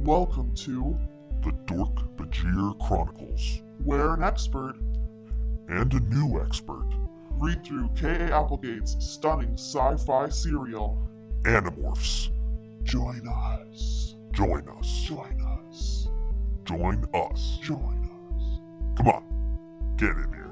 Welcome to the Dork-Bajir Chronicles, where an expert and a new expert, read through K.A. Applegate's stunning sci-fi serial. Animorphs. Join us. Join us. Join us. Join us. Join us. Come on, get in here.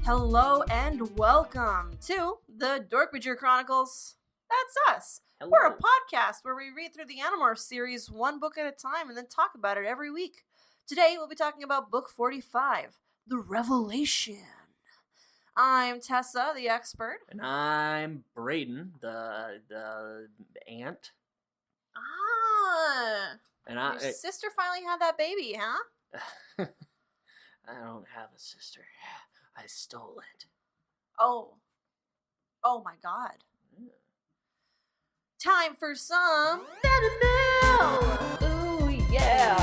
Hello and welcome to the Dork-Bajir Chronicles. That's us. Hello. We're a podcast where we read through the Animorphs series one book at a time and then talk about it every week. Today we'll be talking about book 45, The Revelation. I'm Tessa, the expert. And I'm Brayden, the aunt. Ah, And your sister finally had that baby, huh? I don't have a sister. I stole it. Oh my God. Time for some Mail! Ooh, yeah.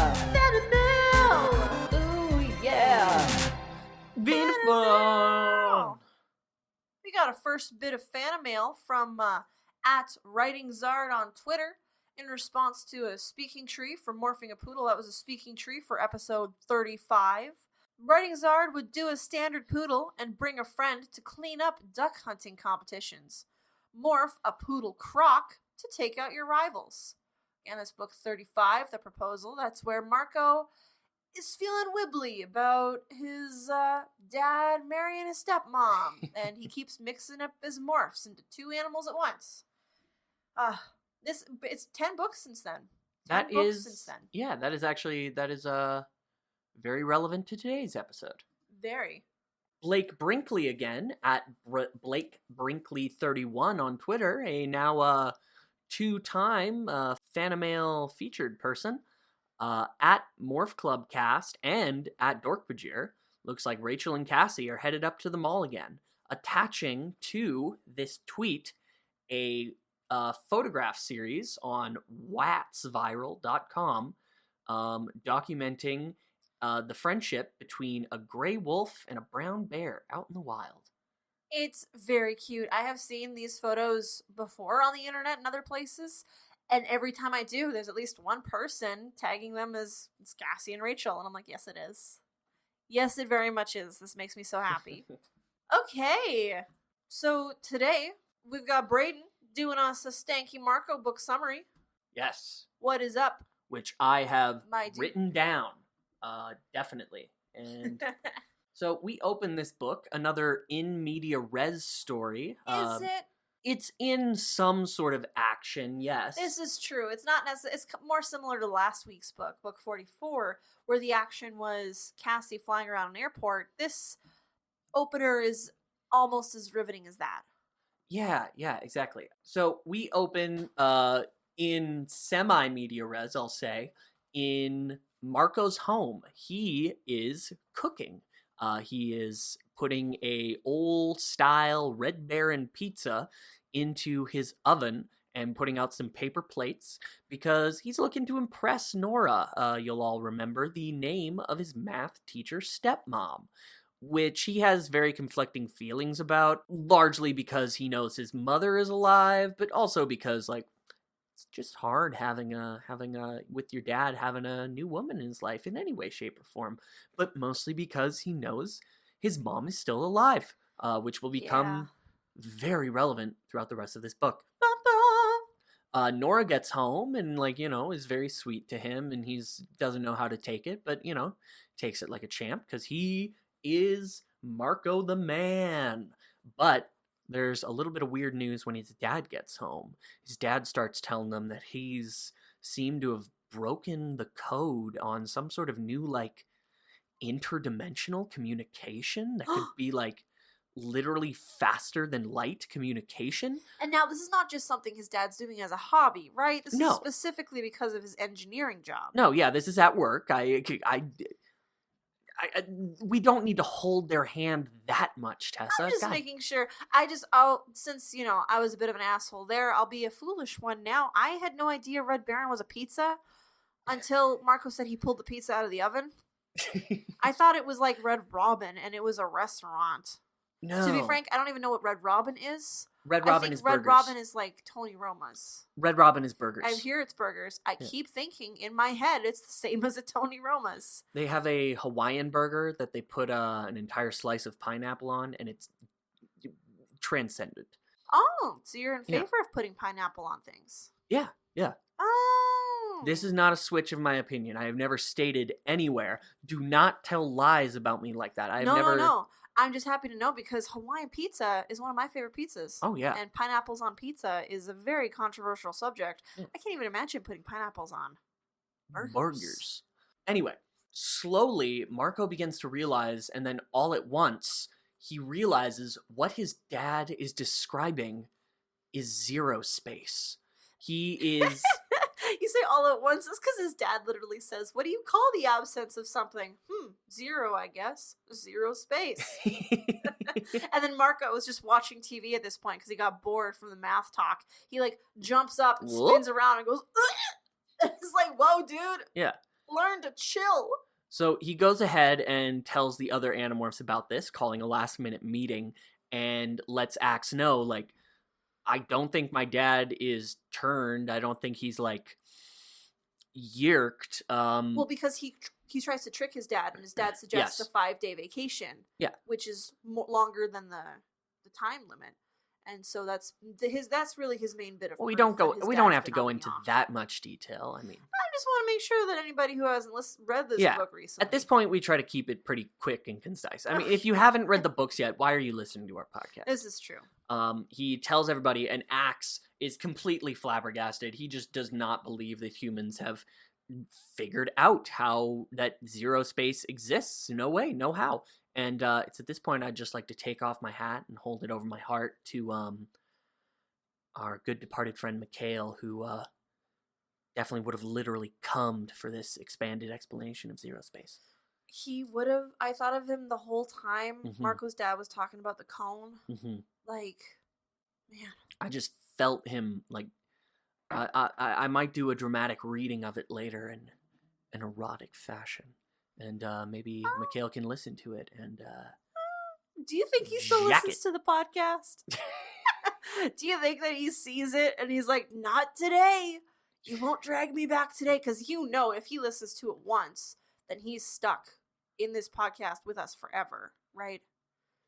Mail! Ooh, yeah. Beautiful. We got a first bit of fan mail from at Writing Zard on Twitter in response to a speaking tree for morphing a poodle. That was a speaking tree for episode 35. Writing Zard would do a standard poodle and bring a friend to clean up duck hunting competitions. Morph a poodle croc to take out your rivals. And this book 35, The Proposal, that's where Marco is feeling wibbly about his dad marrying his stepmom, and he keeps mixing up his morphs into two animals at once. It's 10 books since then. That is very relevant to today's episode. Very. Blake Brinkley again, at Blake Brinkley31 on Twitter, a now two-time Fanamail featured person, at Morph Club Cast and at Dork-Bajir. Looks like Rachel and Cassie are headed up to the mall again, attaching to this tweet a photograph series on watsviral.com documenting the friendship between a gray wolf and a brown bear out in the wild. It's very cute. I have seen these photos before on the internet and other places, and every time I do, there's at least one person tagging them as it's Cassie and Rachel, and I'm like, yes, it is. Yes, it very much is. This makes me so happy. Okay, so today we've got Brayden doing us a Stanky Marco book summary. Yes. What is up? Which I have My dude. written down, definitely. And so we open this book, another in media res story. Is it? It's in some sort of action, yes. This is true. It's not necessarily. It's more similar to last week's book, book 44, where the action was Cassie flying around an airport. This opener is almost as riveting as that. Yeah, exactly. So we open in semi-media res, I'll say, in Marco's home. He is cooking. He is putting a old-style Red Baron pizza into his oven and putting out some paper plates because he's looking to impress Nora. You'll all remember the name of his math teacher stepmom, which he has very conflicting feelings about, largely because he knows his mother is alive, but also because, like, it's just hard having with your dad having a new woman in his life in any way, shape, or form, but mostly because he knows his mom is still alive, which will become very relevant throughout the rest of this book. Nora gets home and, is very sweet to him, and doesn't know how to take it, but, takes it like a champ, because he is Marco the man. But there's a little bit of weird news when his dad gets home. His dad starts telling them that he's seemed to have broken the code on some sort of new, interdimensional communication that could be, literally faster than light communication. And now this is not just something his dad's doing as a hobby, right? This is specifically because of his engineering job. No, yeah, this is at work. We don't need to hold their hand that much, Tessa. I'm just making sure. Since, I was a bit of an asshole there, I'll be a foolish one now. I had no idea Red Baron was a pizza. until Marco said he pulled the pizza out of the oven. I thought it was like Red Robin, and it was a restaurant. No. To be frank, I don't even know what Red Robin is. Red Robin is burgers. Red Robin is like Tony Roma's. Red Robin is burgers. I hear it's burgers. I keep thinking in my head it's the same as a Tony Roma's. They have a Hawaiian burger that they put an entire slice of pineapple on, and it's transcendent. Oh, so you're in favor of putting pineapple on things? Yeah. Oh. This is not a switch of my opinion. I have never stated anywhere. Do not tell lies about me like that. No. I'm just happy to know because Hawaiian pizza is one of my favorite pizzas. Oh, yeah. And pineapples on pizza is a very controversial subject. I can't even imagine putting pineapples on burgers. Anyway, slowly, Marco begins to realize, and then all at once, he realizes what his dad is describing is zero space. He is... You say all at once. That's because his dad literally says, what do you call the absence of something? Zero, I guess. Zero space. And then Marco was just watching TV at this point because he got bored from the math talk. He like jumps up and spins around and goes, ugh! It's like, whoa, dude. Yeah. Learn to chill. So he goes ahead and tells the other Animorphs about this, calling a last-minute meeting, and lets Axe know, like, I don't think my dad is turned. I don't think he's, like, yerked. Well, because he tries to trick his dad, and his dad suggests a 5-day vacation. Yeah. Which is longer than the time limit. And so that's really his main bit of Well, we proof don't that have to go into that much detail. I mean, I just want to make sure that anybody who hasn't read this book recently. At this point, we try to keep it pretty quick and concise. I mean, if you haven't read the books yet, why are you listening to our podcast? This is true. He tells everybody, and Axe is completely flabbergasted. He just does not believe that humans have figured out how that zero space exists. No way, no how. And it's at this point I'd just like to take off my hat and hold it over my heart to our good departed friend Mikhail, who definitely would have literally cummed for this expanded explanation of zero space. He would have. I thought of him the whole time. Marco's dad was talking about the cone. Like, man. I just felt him, like, I might do a dramatic reading of it later in an erotic fashion. And maybe Mikhail can listen to it. And do you think he still listens to the podcast? Do you think that he sees it and he's like, not today. You won't drag me back today. Because if he listens to it once, then he's stuck in this podcast with us forever, right?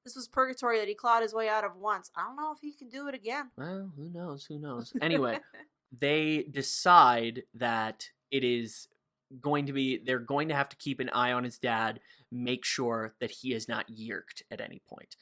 This was purgatory that he clawed his way out of once. I don't know if he can do it again. Well, who knows? Anyway, they decide that it is... they're going to have to keep an eye on his dad, make sure that he is not yerked at any point.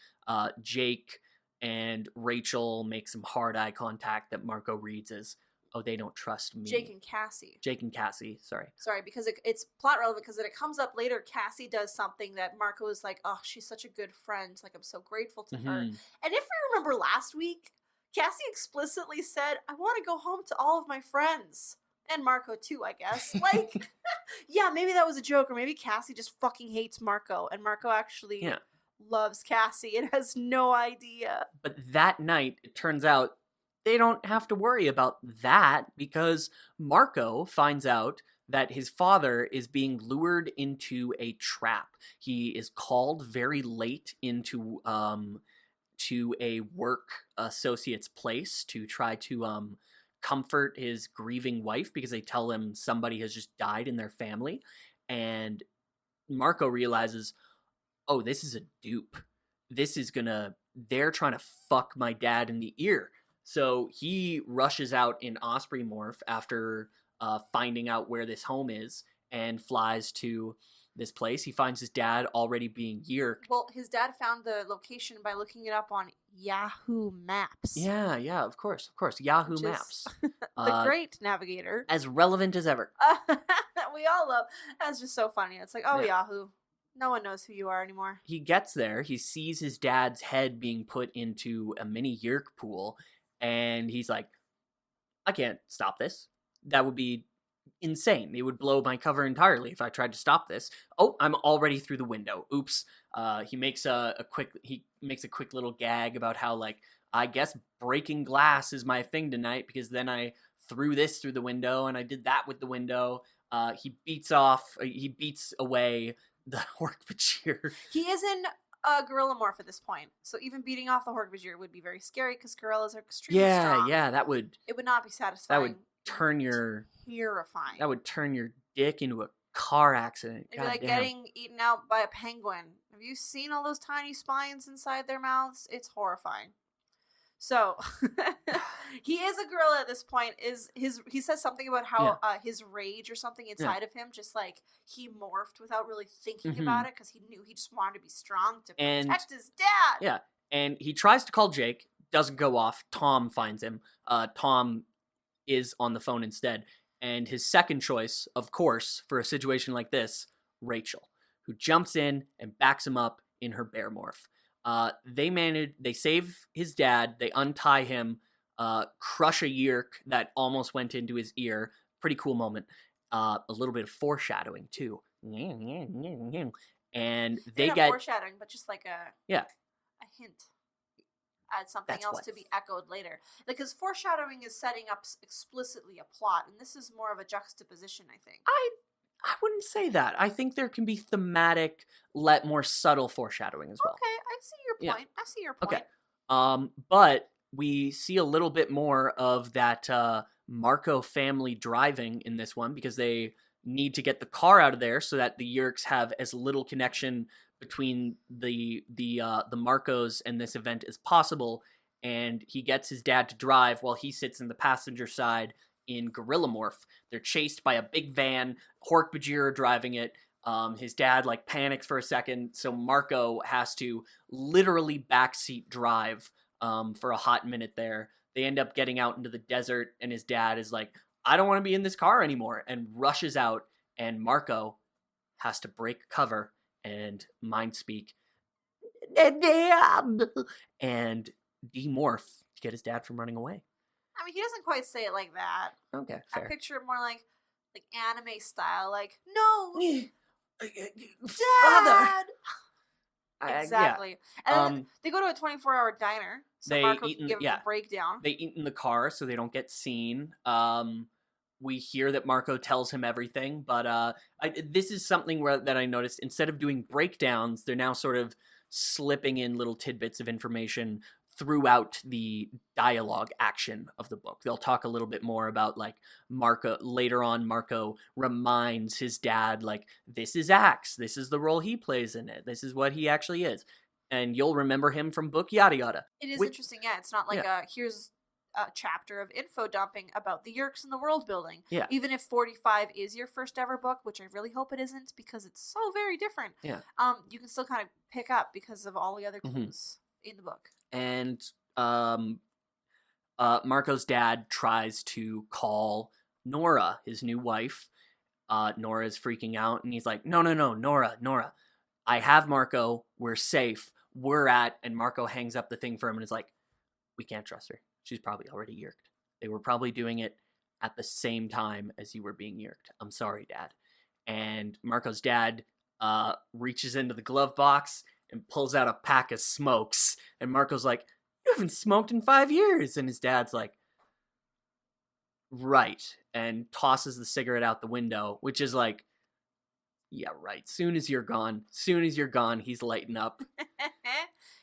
Jake and Rachel make some hard eye contact that Marco reads as, oh, they don't trust me. Jake and Cassie, sorry. Sorry, because it's plot relevant, because it comes up later. Cassie does something that Marco is like, oh, she's such a good friend. Like, I'm so grateful to her. And if we remember last week, Cassie explicitly said, I want to go home to all of my friends. And Marco too, I guess. Like, yeah, maybe that was a joke, or maybe Cassie just fucking hates Marco, and Marco actually loves Cassie and has no idea. But that night, it turns out they don't have to worry about that, because Marco finds out that his father is being lured into a trap. He is called very late into to a work associate's place to try to comfort his grieving wife, because they tell him somebody has just died in their family. And Marco realizes, oh, this is a dupe. They're trying to fuck my dad in the ear. So he rushes out in Osprey Morph after finding out where this home is and flies to this place. He finds his dad already being yerked. Well, his dad found the location by looking it up on Yahoo Maps. Yeah, of course. Yahoo Maps. The great navigator. As relevant as ever. We all love. That's just so funny. It's like, oh, yeah. Yahoo. No one knows who you are anymore. He gets there. He sees his dad's head being put into a mini yerk pool. And he's like, I can't stop this. That would be insane. It would blow my cover entirely if I tried to stop this. Oh, I'm already through the window. Oops. He makes a quick little gag about how, like, I guess breaking glass is my thing tonight, because then I threw this through the window and I did that with the window. He beats away the Dork-Bajir. He is in gorilla morph at this point, so even beating off the Dork-Bajir would be very scary because gorillas are extremely strong. Yeah, that would not be satisfying. That would turn your terrifying. That would turn your dick into a car accident. It'd be like getting eaten out by a penguin. Have you seen all those tiny spines inside their mouths? It's horrifying. So he is a gorilla at this point. He says something about how his rage or something inside of him, just like he morphed without really thinking about it because he knew he just wanted to be strong to protect his dad. Yeah, and he tries to call Jake, doesn't go off. Tom finds him. Tom is on the phone instead. And his second choice, of course, for a situation like this, Rachel, who jumps in and backs him up in her bear morph. They save his dad, they untie him, crush a yerk that almost went into his ear. Pretty cool moment. A little bit of foreshadowing, too. And they get foreshadowing, but just like a hint. Add something else to be echoed later. Because foreshadowing is setting up explicitly a plot, and this is more of a juxtaposition, I think. I wouldn't say that. I think there can be thematic, more subtle foreshadowing as well. Okay, I see your point. I see your point. Okay. But we see a little bit more of that Marco family driving in this one because they need to get the car out of there so that the Yerks have as little connection between the Marcos and this event as possible, and he gets his dad to drive while he sits in the passenger side in gorilla morph. They're chased by a big van. Dork-Bajir are driving it. His dad panics for a second, so Marco has to literally backseat drive for a hot minute there. They end up getting out into the desert, and his dad is like, I don't want to be in this car anymore, and rushes out, and Marco has to break cover and mind speak and demorph to get his dad from running away. I mean, he doesn't quite say it like that. Okay, fair. I picture it more like anime style, no, Dad! Exactly. And they go to a 24-hour diner, so Marco can give him a breakdown. They eat in the car so they don't get seen. We hear that Marco tells him everything, but this is something that I noticed. Instead of doing breakdowns, they're now sort of slipping in little tidbits of information throughout the dialogue action of the book. They'll talk a little bit more about Marco later on. Marco reminds his dad this is Axe, this is the role he plays in it, this is what he actually is, and you'll remember him from book yada yada. It is interesting. It's not here's a chapter of info dumping about the Yerks and the world building. Yeah. Even if 45 is your first ever book, which I really hope it isn't because it's so very different. Yeah. You can still kind of pick up because of all the other clues in the book. And Marco's dad tries to call Nora, his new wife. Nora is freaking out, and he's like, no, Nora. I have Marco. We're safe. And Marco hangs up the thing for him and is like, we can't trust her. She's probably already yerked. They were probably doing it at the same time as you were being yerked. I'm sorry, Dad. And Marco's dad reaches into the glove box and pulls out a pack of smokes. And Marco's like, you haven't smoked in 5 years. And his dad's like, right. And tosses the cigarette out the window, which is like, yeah, right. Soon as you're gone, he's lighting up.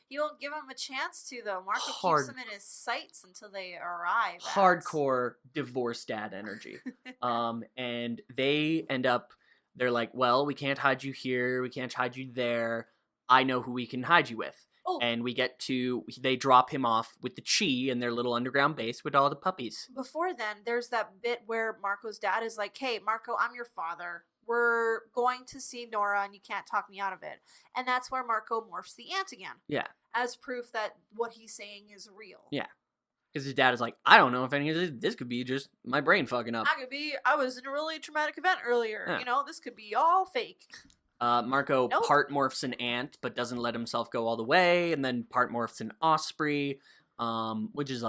You won't give him a chance to, though. Marco keeps them in his sights until they arrive. Hardcore divorce dad energy. And they end up, they're like, well, we can't hide you here. We can't hide you there. I know who we can hide you with. Oh. And they drop him off with the Chi in their little underground base with all the puppies. Before then, there's that bit where Marco's dad is like, hey, Marco, I'm your father. We're going to see Nora and you can't talk me out of it. And that's where Marco morphs the ant again. Yeah. As proof that what he's saying is real. Yeah. Because his dad is like, I don't know if any of this could be just my brain fucking up. I was in a really traumatic event earlier. Yeah. This could be all fake. Marco part morphs an ant, but doesn't let himself go all the way, and then part morphs an osprey, which is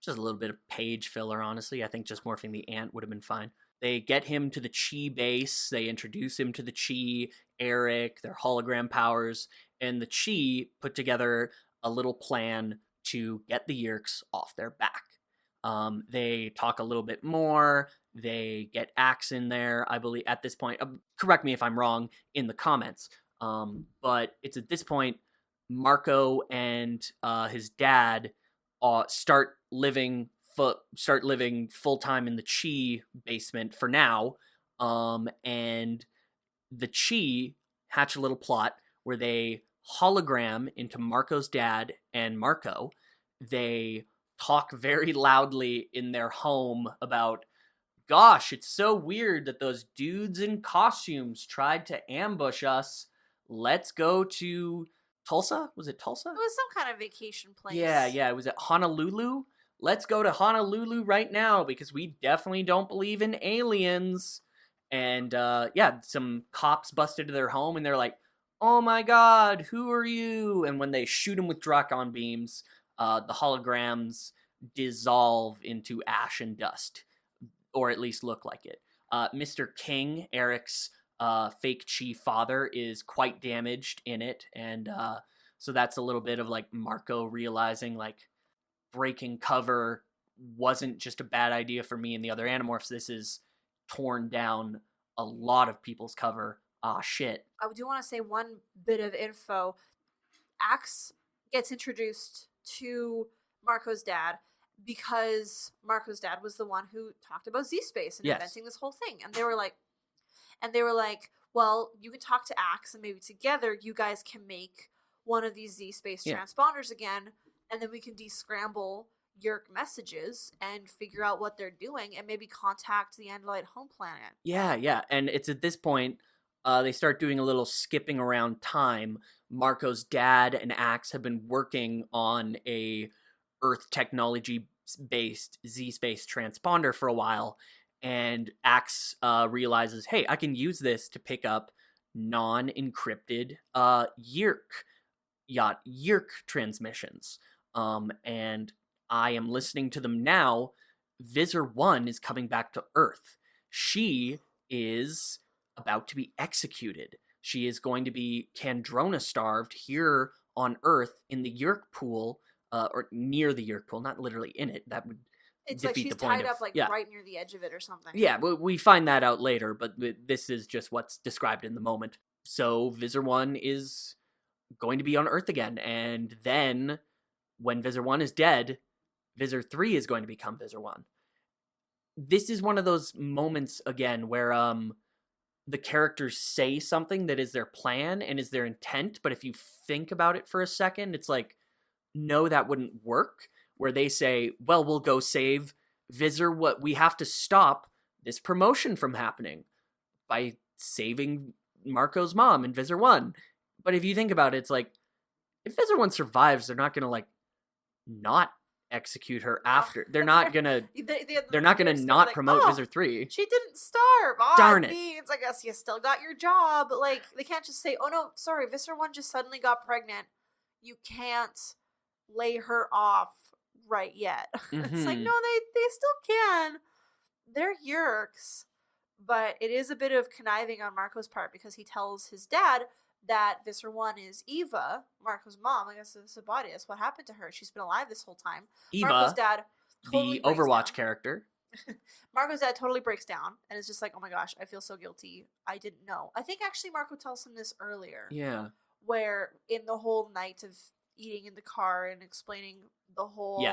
just a little bit of page filler, honestly. I think just morphing the ant would have been fine. They get him to the Chi base, they introduce him to the Chi, Eric, their hologram powers, and the Chi put together a little plan to get the Yerks off their back. They talk a little bit more. They get Axe in there, I believe, at this point. Correct me if I'm wrong in the comments. But it's at this point, Marco and his dad start living full-time in the Chi basement for now. And the Chi hatch a little plot where they hologram into Marco's dad and Marco. They talk very loudly in their home about, gosh, it's so weird that those dudes in costumes tried to ambush us. Let's go to Tulsa? Was it Tulsa? It was some kind of vacation place. Yeah. Was it Honolulu? Let's go to Honolulu right now because we definitely don't believe in aliens. And some cops busted to their home and they're like, oh my god, who are you? And when they shoot him with Drakon beams, the holograms dissolve into ash and dust, or at least look like it. Mr. King, Eric's fake Chi father, is quite damaged in it, and so that's a little bit of like Marco realizing like breaking cover wasn't just a bad idea for me and the other Animorphs. This is torn down a lot of people's cover. Ah, shit. I do want to say one bit of info. Axe gets introduced to Marco's dad because Marco's dad was the one who talked about Z-Space and inventing this whole thing. And they were like, well, you can talk to Axe and maybe together you guys can make one of these Z-Space transponders again, and then we can descramble Yerk messages and figure out what they're doing and maybe contact the Andalite home planet. Yeah. And it's at this point they start doing a little skipping around time. Marco's dad and Axe have been working on a Earth technology-based Z-Space transponder for a while, and Axe realizes, hey, I can use this to pick up non-encrypted Yerk transmissions. And I am listening to them now. Visor 1 is coming back to Earth. She is about to be executed. She is going to be Kandrona starved here on Earth in the Yerk pool, or near the Yerk pool, not literally in it. That would it's defeat like she's the point tied up like right near the edge of it or something. Yeah, but we find that out later, but this is just what's described in the moment. So Visor 1 is going to be on Earth again, and then when Visor 1 is dead, Visor 3 is going to become Visor 1. This is one of those moments again where the characters say something that is their plan and is their intent, but if you think about it for a second, it's like, no, that wouldn't work. Where they say, well, we'll go save Visor. What we have to stop this promotion from happening by saving Marco's mom in Visor 1. But if you think about it, it's like, if Visor 1 survives, they're not gonna like not execute her after. They're not gonna they're not gonna not promote Visor 3. She didn't starve. Oh, darn it. Means I guess you still got your job. Like, they can't just say, oh no, sorry, Visor 1 just suddenly got pregnant. You can't lay her off right yet. It's like, no, they still can. They're Yerks. But it is a bit of conniving on Marco's part because he tells his dad that Visor 1 is Eva, Marco's mom. I guess it's Sabatius. What happened to her? She's been alive this whole time. Eva, Marco's dad totally the Overwatch character. Marco's dad totally breaks down and is just like, oh my gosh, I feel so guilty. I didn't know. I think actually Marco tells him this earlier. Yeah. Where in the whole night of eating in the car and explaining the whole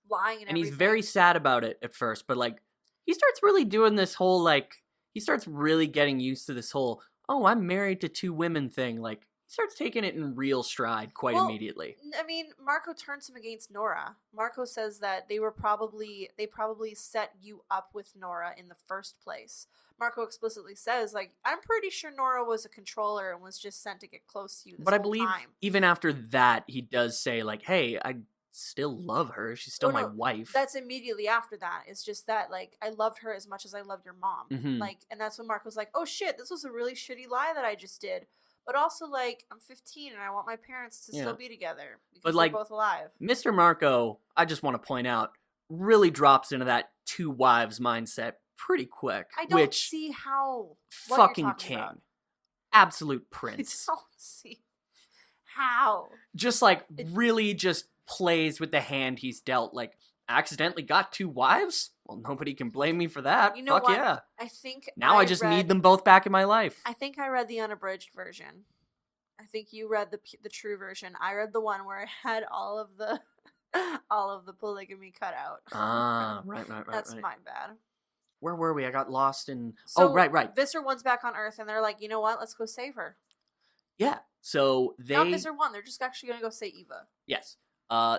lying and everything. He's very sad about it at first, but like he starts really doing this whole like he starts really getting used to this whole, oh, I'm married to 2 women thing. Like he starts taking it in real stride quite immediately. I mean, Marco turns him against Nora. Marco says that they probably set you up with Nora in the first place. Marco explicitly says, like, I'm pretty sure Nora was a controller and was just sent to get close to you this But I whole believe time. even after that, he does say, like, hey, I still love her. She's still my wife. That's immediately after that. It's just that, like, I loved her as much as I loved your mom. Mm-hmm. Like, and that's when Marco's like, oh shit, this was a really shitty lie that I just did. But also, like, I'm 15 and I want my parents to still be together because they're both alive. Mr. Marco, I just want to point out, really drops into that 2 wives mindset pretty quick. I don't see how. Fucking king. About. Absolute prince. I don't see how. Just like really just plays with the hand he's dealt. Like, accidentally got 2 wives? Well, nobody can blame me for that. You know Fuck what? yeah. I think Now I just need them both back in my life. I think I read the unabridged version. I think you read the true version. I read the one where I had all of the polygamy cut out. Ah, right. That's my bad. Where were we? I got lost in... So, oh, right. Visser 1's back on Earth, and they're like, you know what? Let's go save her. Yeah, so they... Not Visser 1, they're just actually going to go save Eva. Yes.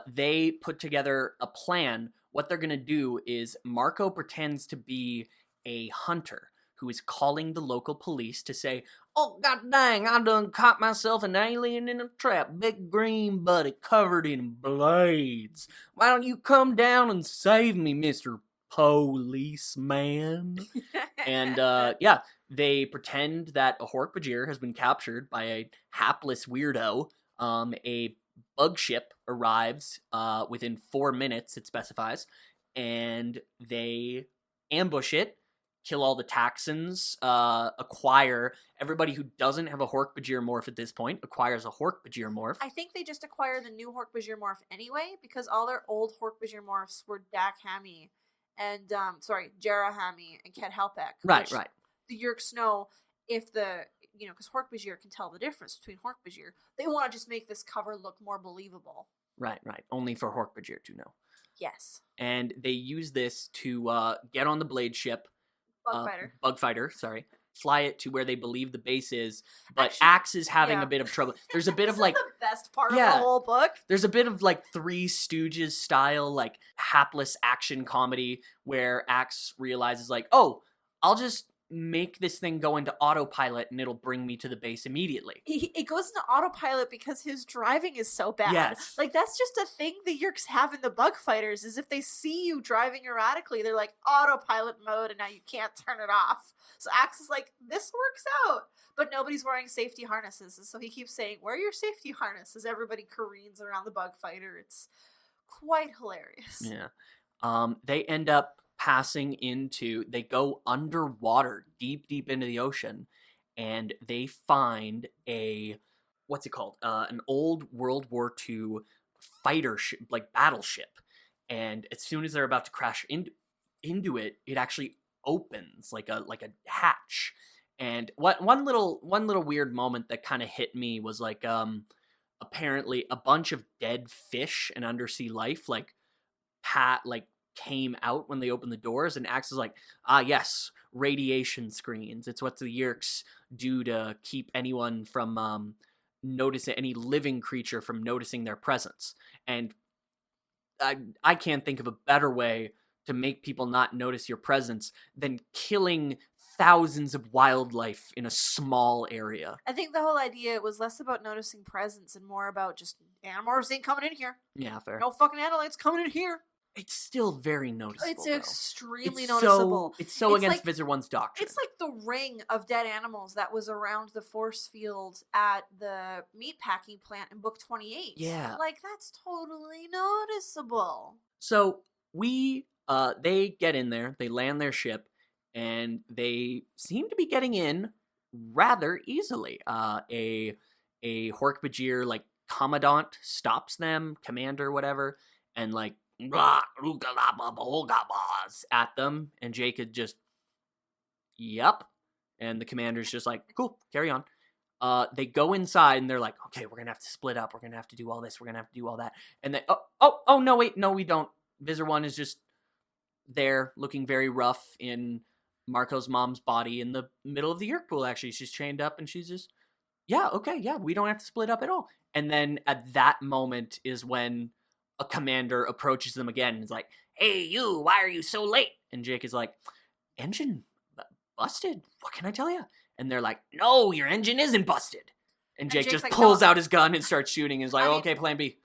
They put together a plan. What they're going to do is Marco pretends to be a hunter who is calling the local police to say, oh, god dang, I done caught myself an alien in a trap. Big green buddy covered in blades. Why don't you come down and save me, Mr. Policeman? And, yeah, they pretend that a Dork-Bajir has been captured by a hapless weirdo. A bug ship arrives within 4 minutes, it specifies, and they ambush it, kill all the Taxons, acquire everybody who doesn't have a Dork-Bajir morph at this point, acquires a Dork-Bajir morph. I think they just acquired the new Dork-Bajir morph anyway, because all their old Dork-Bajir morphs were Dak Hammy and, Jarrah Hammy and Ket Halpek. Right. The Yeerks know if because Dork-Bajir can tell the difference between Dork-Bajir, they want to just make this cover look more believable. Right. Only for Dork-Bajir to know. Yes. And they use this to get on the blade ship. Bug fighter, sorry. Fly it to where they believe the base is, but Actually, Axe is having a bit of trouble. There's a bit of like the best part of the whole book. There's a bit of like Three Stooges style, like hapless action comedy where Axe realizes like, oh, I'll just make this thing go into autopilot and it'll bring me to the base immediately. It goes into autopilot because his driving is so bad. Yes. Like, that's just a thing the Yeerks have in the bug fighters, is if they see you driving erratically, they're like, autopilot mode, and now you can't turn it off. So Axe is like, this works out. But nobody's wearing safety harnesses, and so he keeps saying, wear your safety harness, as everybody careens around the bug fighter. It's quite hilarious. Yeah. They end up they go underwater, deep into the ocean, and they find what's it called? An old World War II fighter ship, like battleship. And as soon as they're about to crash into it, it actually opens like a hatch. And one little weird moment that kind of hit me was like, apparently a bunch of dead fish and undersea life, came out when they opened the doors, and Axe is like, yes, radiation screens. It's what the Yeerks do to keep anyone from noticing, any living creature from noticing their presence. And I can't think of a better way to make people not notice your presence than killing thousands of wildlife in a small area. I think the whole idea was less about noticing presence and more about just Animorphs ain't coming in here. Yeah, fair. No fucking Animorphs coming in here. It's still very noticeable. It's though. extremely noticeable. It's so against Visser 1's doctrine. It's like the ring of dead animals that was around the force field at the meatpacking plant in book 28. Yeah. Like, that's totally noticeable. So they get in there, they land their ship, and they seem to be getting in rather easily. A Dork-Bajir, like, commandant stops them, commander, whatever, and like, at them, and Jacob just, yep, and the commander's just like, cool, carry on. They go inside and they're like, okay, we're gonna have to split up, we're gonna have to do all this, we're gonna have to do all that, and they, oh no, wait, no, we don't. Visser 1 is just there looking very rough in Marco's mom's body in the middle of the Yeerk pool. Actually, she's chained up and she's just, yeah, okay, yeah, we don't have to split up at all. And then at that moment is when a commander approaches them again and is like, hey, you, why are you so late? And Jake is like, engine busted. What can I tell you? And they're like, no, your engine isn't busted. And Jake just like, pulls out his gun and starts shooting and is like, okay, plan B.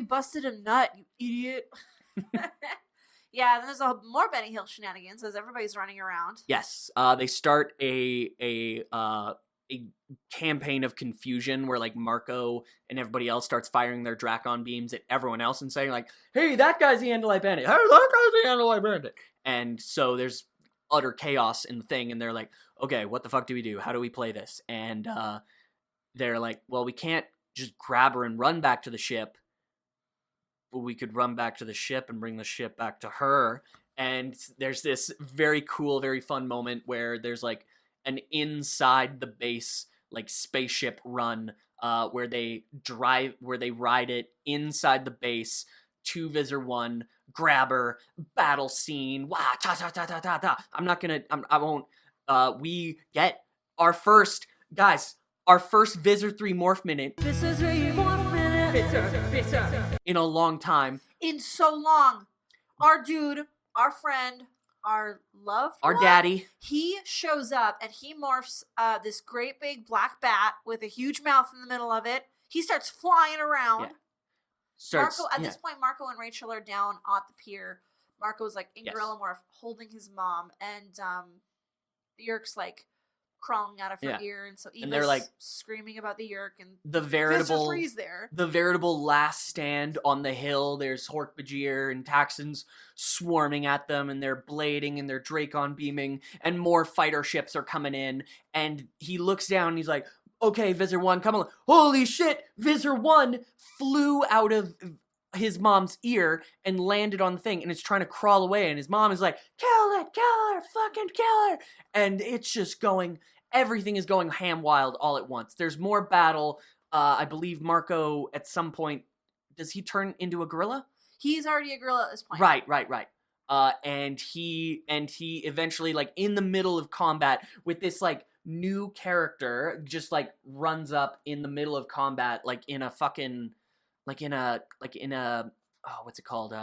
Busted a nut, you idiot. Yeah, and there's more Benny Hill shenanigans as everybody's running around. Yes, they start a campaign of confusion where like Marco and everybody else starts firing their Dracon beams at everyone else and saying like, hey, that guy's the Andalite Bandit. Hey, that guy's the Andalite Bandit. And so there's utter chaos in the thing, and they're like, okay, what the fuck do we do? How do we play this? And they're like, well, we can't just grab her and run back to the ship. we could run back to the ship and bring the ship back to her. And there's this very cool, very fun moment where there's like an inside the base like spaceship run where they ride it inside the base to Visor 1, grab her, battle scene, wah, ta ta ta ta ta ta. I won't. We get our first Visor 3 morph minute. Visor 3 morph minute. Visor. In a long time. In so long. Our dude, our friend, our loved our one, daddy, he shows up and he morphs this great big black bat with a huge mouth in the middle of it. He starts flying around. Yeah. This point, Marco and Rachel are down at the pier. Marco's like in Gorilla Morph holding his mom, and Yerk's like crawling out of her ear, and so Eva's they're like screaming about the Yerk, and the veritable last stand on the hill. There's Dork-Bajir and Taxons swarming at them, and they're blading and they're Dracon beaming, and more fighter ships are coming in, and he looks down and he's like, okay, Visor 1, come on. Holy shit! Visor 1 flew out of his mom's ear and landed on the thing, and it's trying to crawl away, and his mom is like, kill her, fucking kill her! And it's just everything is going ham wild all at once. There's more battle. I believe Marco, at some point, does he turn into a gorilla? He's already a gorilla at this point. Right. And he eventually, like, in the middle of combat with this, like, new character just like runs up in the middle of combat, like in a what's it called?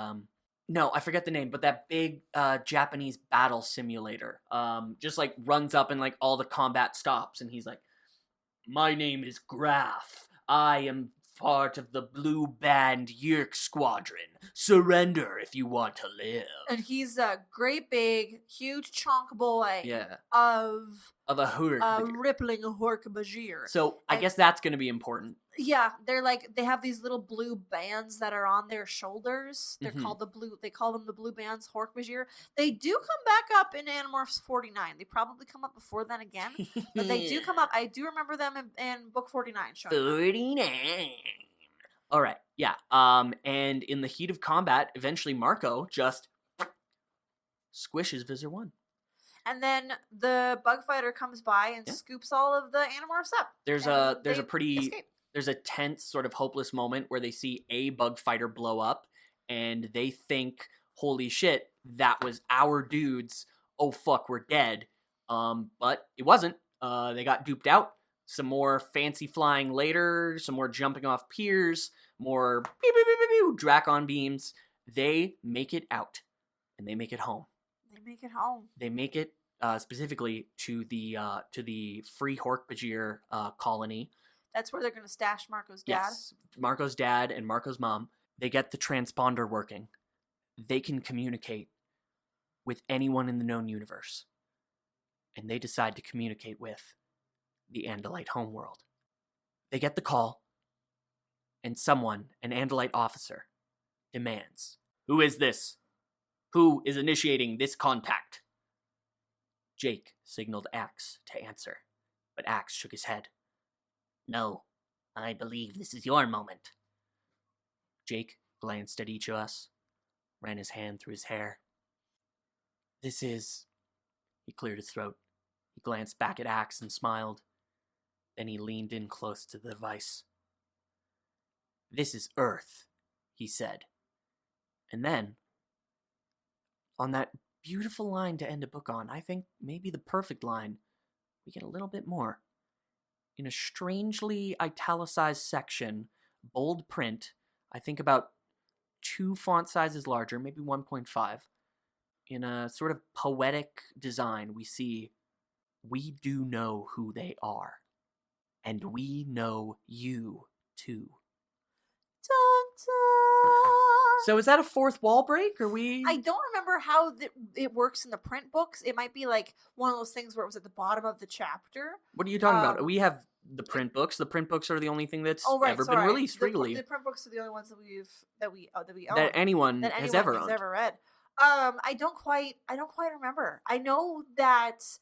No, I forget the name, but that big Japanese battle simulator. Just like runs up and like all the combat stops, and he's like, my name is Graf. I am part of the blue band Yerk squadron. Surrender if you want to live. And he's a great big, huge chonk boy. Yeah. Of a rippling Dork-Bajir. So I guess that's going to be important. Yeah, they have these little blue bands that are on their shoulders. They're called they call them the blue bands, Dork-Bajir. They do come back up in Animorphs 49. They probably come up before then again, but they do come up. I do remember them in book 49 showing 49. All right, yeah. And in the heat of combat, eventually Marco just squishes Visor 1. And then the bug fighter comes by and scoops all of the Animorphs up. There's a tense sort of hopeless moment where they see a bug fighter blow up, and they think, holy shit, that was our dudes. Oh fuck, we're dead. But it wasn't. They got duped out. Some more fancy flying later, some more jumping off piers, more pew, pew, pew, pew, pew, Dracon beams. They make it out, and they make it home. They make it specifically to the Free Dork-Bajir colony. That's where they're going to stash Marco's dad. Yes, Marco's dad and Marco's mom. They get the transponder working. They can communicate with anyone in the known universe. And they decide to communicate with the Andalite homeworld. They get the call, and someone, an Andalite officer, demands, "Who is this? Who is initiating this contact?" Jake signaled Axe to answer, but Axe shook his head. "No, I believe this is your moment." Jake glanced at each of us, ran his hand through his hair. "This is..." He cleared his throat. He glanced back at Axe and smiled. Then he leaned in close to the device. "This is Earth," he said. And then, on that beautiful line to end a book on, I think maybe the perfect line, we get a little bit more. In a strangely italicized section, bold print, I think about 2 font sizes larger, maybe 1.5, in a sort of poetic design, we see, "We do know who they are, and we know you too." Dun, dun. So is that a fourth wall break, or we? I don't remember how it works in the print books. It might be like one of those things where it was at the bottom of the chapter. What are you talking about? We have the print books. The print books are the only thing that's ever been released legally. The print books are the only ones that we own. That anyone has ever read. I don't quite remember. I know that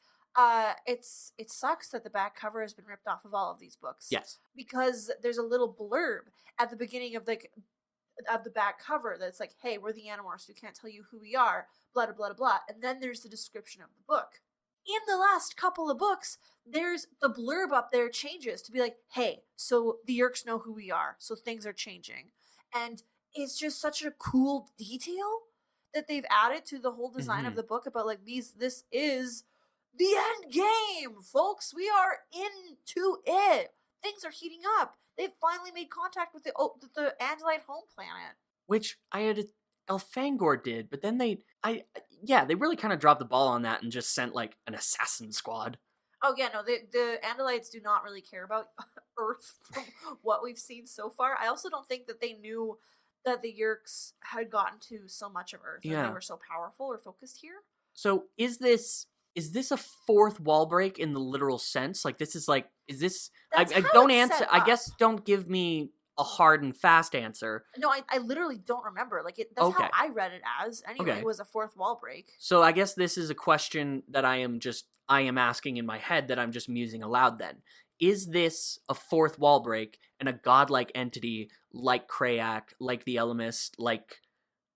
it sucks that the back cover has been ripped off of all of these books. Yes. Because there's a little blurb at the beginning of of the back cover that's like, hey, we're the Animorphs, we can't tell you who we are, blah, blah, blah, blah. And then there's the description of the book. In the last couple of books, there's the blurb up there changes to be like, hey, so the Yeerks know who we are, so things are changing. And it's just such a cool detail that they've added to the whole design of the book about like this is the end game, folks. We are into it. Things are heating up. They've finally made contact with the Andalite home planet. Which Elfangor did, but then they really kind of dropped the ball on that and just sent like an assassin squad. Oh yeah, no, the Andalites do not really care about Earth from what we've seen so far. I also don't think that they knew that the Yeerks had gotten to so much of Earth and they were so powerful or focused here. So is this a fourth wall break in the literal sense? Like this is like, is this? I don't answer. I guess don't give me a hard and fast answer. No, I literally don't remember. Like that's how I read it as. Anyway, it was a fourth wall break. So I guess this is a question that I am asking in my head that I'm just musing aloud then. Is this a fourth wall break and a godlike entity like Krayak, like the Ellimist, like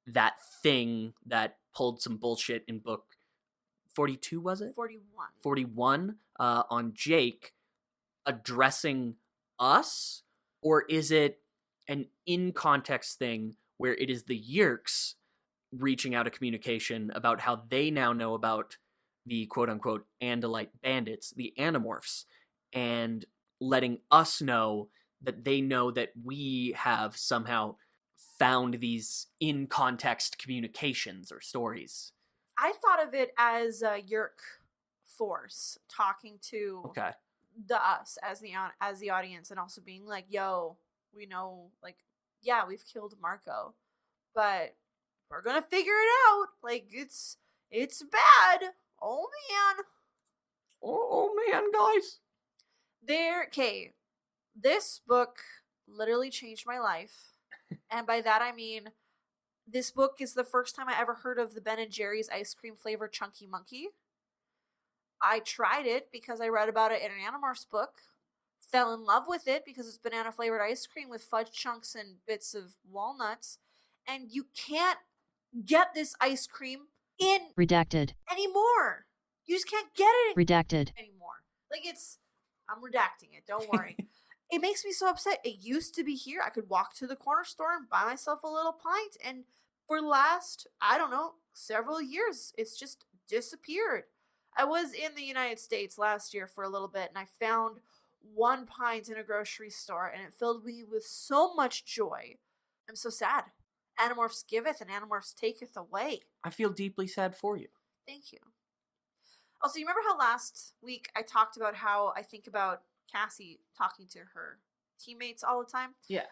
that thing that pulled some bullshit in book 42, was it? 41. 41 on Jake addressing us? Or is it an in-context thing where it is the Yeerks reaching out a communication about how they now know about the quote-unquote Andalite bandits, the Animorphs, and letting us know that they know that we have somehow found these in-context communications or stories? I thought of it as a Yeerk force talking to us as the audience, and also being like, yo, we know, like, yeah, we've killed Marco, but we're gonna figure it out. Like, it's bad. Oh man, guys. This book literally changed my life. And by that I mean, this book is the first time I ever heard of the Ben & Jerry's ice cream flavor Chunky Monkey. I tried it because I read about it in an Animorphs book, fell in love with it because it's banana flavored ice cream with fudge chunks and bits of walnuts, and you can't get this ice cream in redacted anymore. You just can't get it redacted anymore. Like, I'm redacting it, don't worry. It makes me so upset. It used to be here. I could walk to the corner store and buy myself a little pint, and for the last, I don't know, several years, it's just disappeared. I was in the United States last year for a little bit, and I found one pint in a grocery store, and it filled me with so much joy. I'm so sad. Animorphs giveth and Animorphs taketh away. I feel deeply sad for you. Thank you. Also, you remember how last week I talked about how I think about Cassie talking to her teammates all the time? Yeah.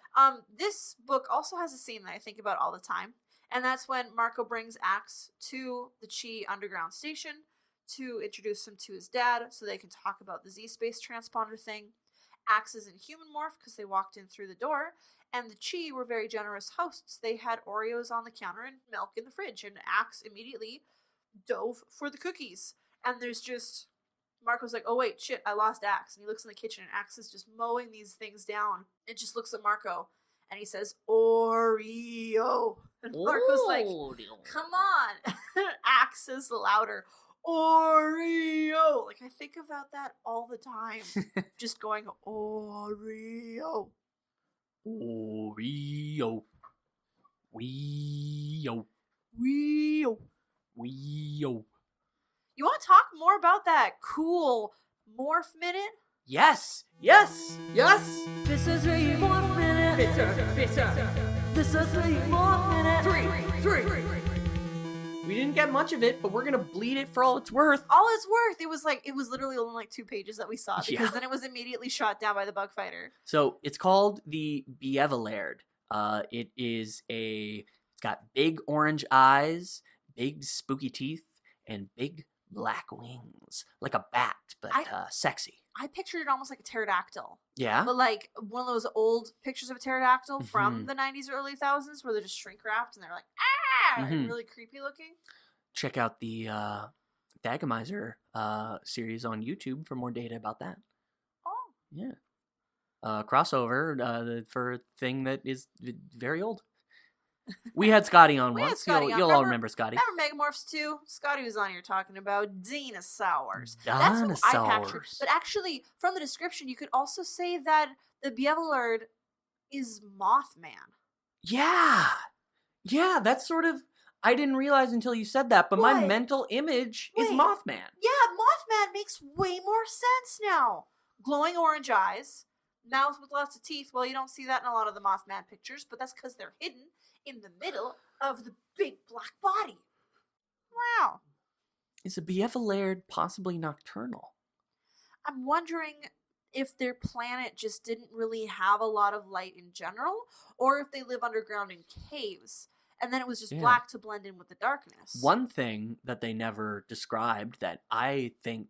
This book also has a scene that I think about all the time, and that's when Marco brings Axe to the Chi underground station to introduce him to his dad so they can talk about the Z-Space transponder thing. Axe is in human morph because they walked in through the door, and the Chi were very generous hosts. They had Oreos on the counter and milk in the fridge, and Axe immediately dove for the cookies. And there's just, Marco's like, oh wait, shit, I lost Axe. And he looks in the kitchen, and Axe is just mowing these things down. It just looks at Marco, and he says, Oreo. And Marco's like, come on. Axe is louder. Oreo. Like, I think about that all the time. Just going, Oreo. Oreo. Wee-o. Wee-o. Wee-o. You want to talk more about that cool morph minute? Yes! Yes! Yes! This is a morph minute. This is a morph minute. Three. We didn't get much of it, but we're gonna bleed it for all it's worth. All it's worth. It was literally only like 2 pages that we saw, because then it was immediately shot down by the bug fighter. So it's called the Beevelaird. It's got big orange eyes, big spooky teeth, and big black wings, like a bat, but sexy. I pictured it almost like a pterodactyl. Yeah? But like one of those old pictures of a pterodactyl from the 90s, early 2000s, where they're just shrink wrapped and they're like, and really creepy looking. Check out the Thagomizer series on YouTube for more data about that. Oh. Yeah. Crossover for a thing that is very old. We had Scotty on We had once. Scotty on. You'll all remember Scotty. Remember Megamorphs 2? Scotty was on here talking about dinosaurs. That's who I pictured. But actually, from the description, you could also say that the Bevelard is Mothman. Yeah. Yeah, that's sort of... I didn't realize until you said that, but my mental image is Mothman. Yeah, Mothman makes way more sense now. Glowing orange eyes, mouth with lots of teeth. Well, you don't see that in a lot of the Mothman pictures, but that's because they're hidden in the middle of the big black body. Wow. Is a Bevelard possibly nocturnal? I'm wondering if their planet just didn't really have a lot of light in general, or if they live underground in caves, and then it was just black to blend in with the darkness. One thing that they never described that I think